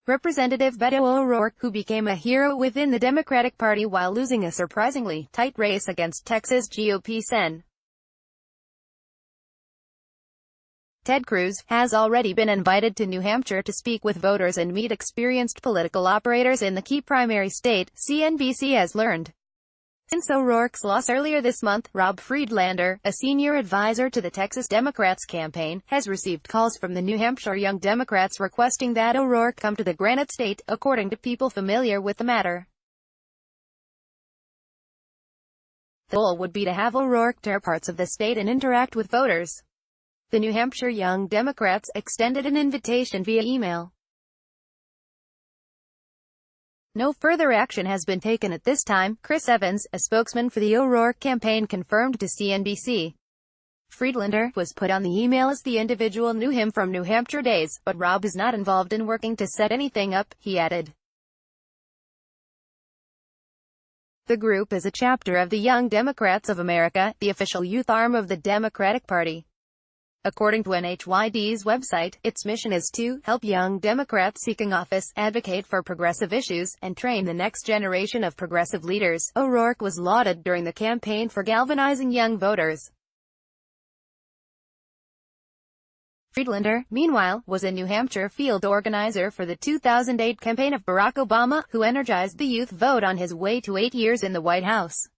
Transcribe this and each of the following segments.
Representative Beto O'Rourke, who became a hero within the Democratic Party while losing a surprisingly tight race against Texas GOP Sen. Ted Cruz, has already been invited to New Hampshire to speak with voters and meet experienced political operators in the key primary state, CNBC has learned. Since O'Rourke's loss earlier this month, Rob Friedlander, a senior advisor to the Texas Democrats campaign, has received calls from the New Hampshire Young Democrats requesting that O'Rourke come to the Granite State, according to people familiar with the matter. The goal would be to have O'Rourke tour parts of the state and interact with voters. The New Hampshire Young Democrats extended an invitation via email. No further action has been taken at this time, Chris Evans, a spokesman for the O'Rourke campaign, confirmed to CNBC. Friedlander was put on the email as the individual knew him from New Hampshire days, but Rob is not involved in working to set anything up, he added. The group is a chapter of the Young Democrats of America, the official youth arm of the Democratic Party. According to NHYD's website, its mission is to help young Democrats seeking office, advocate for progressive issues, and train the next generation of progressive leaders. O'Rourke was lauded during the campaign for galvanizing young voters. Friedlander, meanwhile, was a New Hampshire field organizer for the 2008 campaign of Barack Obama, who energized the youth vote on his way to 8 years in the White House.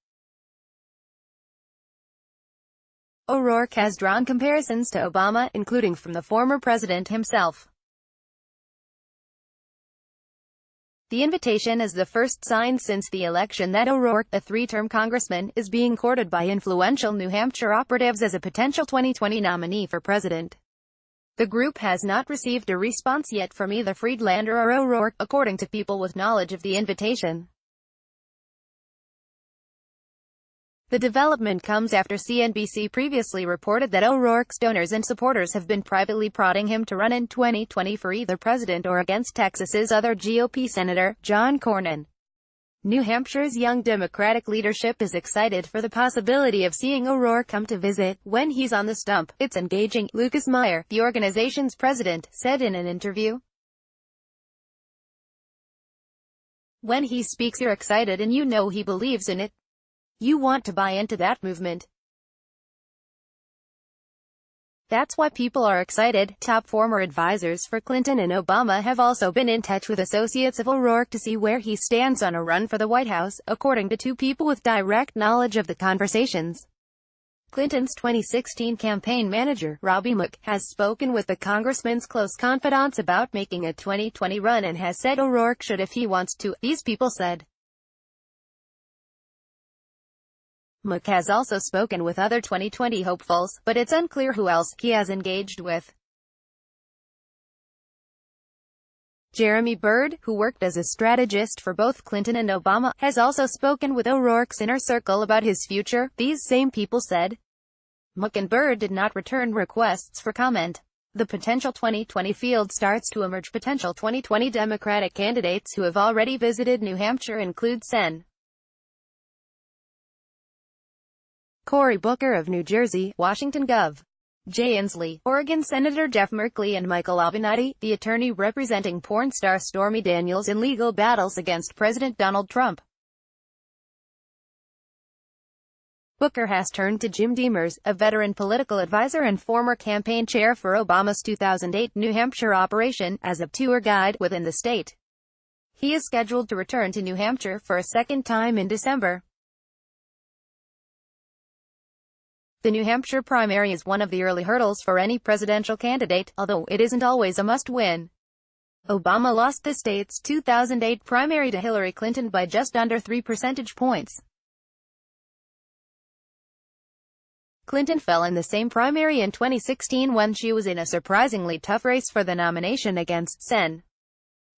O'Rourke has drawn comparisons to Obama, including from the former president himself. The invitation is the first sign since the election that O'Rourke, a three-term congressman, is being courted by influential New Hampshire operatives as a potential 2020 nominee for president. The group has not received a response yet from either Friedlander or O'Rourke, according to people with knowledge of the invitation. The development comes after CNBC previously reported that O'Rourke's donors and supporters have been privately prodding him to run in 2020 for either president or against Texas's other GOP Senator, John Cornyn. New Hampshire's young Democratic leadership is excited for the possibility of seeing O'Rourke come to visit. When he's on the stump, it's engaging, Lucas Meyer, the organization's president, said in an interview. When he speaks, you're excited and you know he believes in it. You want to buy into that movement. That's why people are excited. Top former advisors for Clinton and Obama have also been in touch with associates of O'Rourke to see where he stands on a run for the White House, according to two people with direct knowledge of the conversations. Clinton's 2016 campaign manager, Robbie Mook, has spoken with the congressman's close confidants about making a 2020 run and has said O'Rourke should if he wants to, these people said. Mook has also spoken with other 2020 hopefuls, but it's unclear who else he has engaged with. Jeremy Bird, who worked as a strategist for both Clinton and Obama, has also spoken with O'Rourke's inner circle about his future, these same people said. Mook and Bird did not return requests for comment. The potential 2020 field starts to emerge. Potential 2020 Democratic candidates who have already visited New Hampshire include Sen. Cory Booker of New Jersey, Washington Gov. Jay Inslee, Oregon Senator Jeff Merkley and Michael Avenatti, the attorney representing porn star Stormy Daniels in legal battles against President Donald Trump. Booker has turned to Jim Demers, a veteran political advisor and former campaign chair for Obama's 2008 New Hampshire operation, as a tour guide within the state. He is scheduled to return to New Hampshire for a second time in December. The New Hampshire primary is one of the early hurdles for any presidential candidate, although it isn't always a must-win. Obama lost the state's 2008 primary to Hillary Clinton by just under 3 percentage points. Clinton fell in the same primary in 2016 when she was in a surprisingly tough race for the nomination against Sen.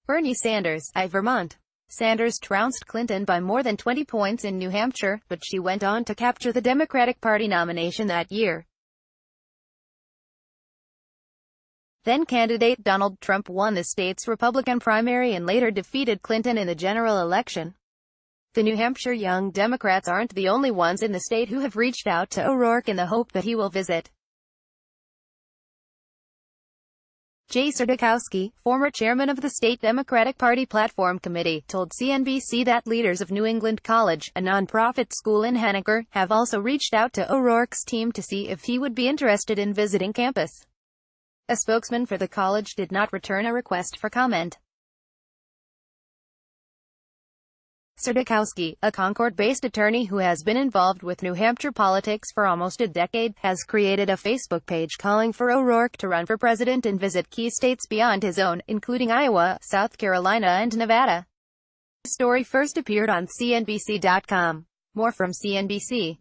Bernie Sanders, of Vermont. Sanders trounced Clinton by more than 20 points in New Hampshire, but she went on to capture the Democratic Party nomination that year. Then-candidate Donald Trump won the state's Republican primary and later defeated Clinton in the general election. The New Hampshire Young Democrats aren't the only ones in the state who have reached out to O'Rourke in the hope that he will visit. Jay Serdakowski, former chairman of the state Democratic Party Platform Committee, told CNBC that leaders of New England College, a nonprofit school in Henniker, have also reached out to O'Rourke's team to see if he would be interested in visiting campus. A spokesman for the college did not return a request for comment. Serdakowski, a Concord-based attorney who has been involved with New Hampshire politics for almost a decade, has created a Facebook page calling for O'Rourke to run for president and visit key states beyond his own, including Iowa, South Carolina and Nevada. The story first appeared on CNBC.com. More from CNBC.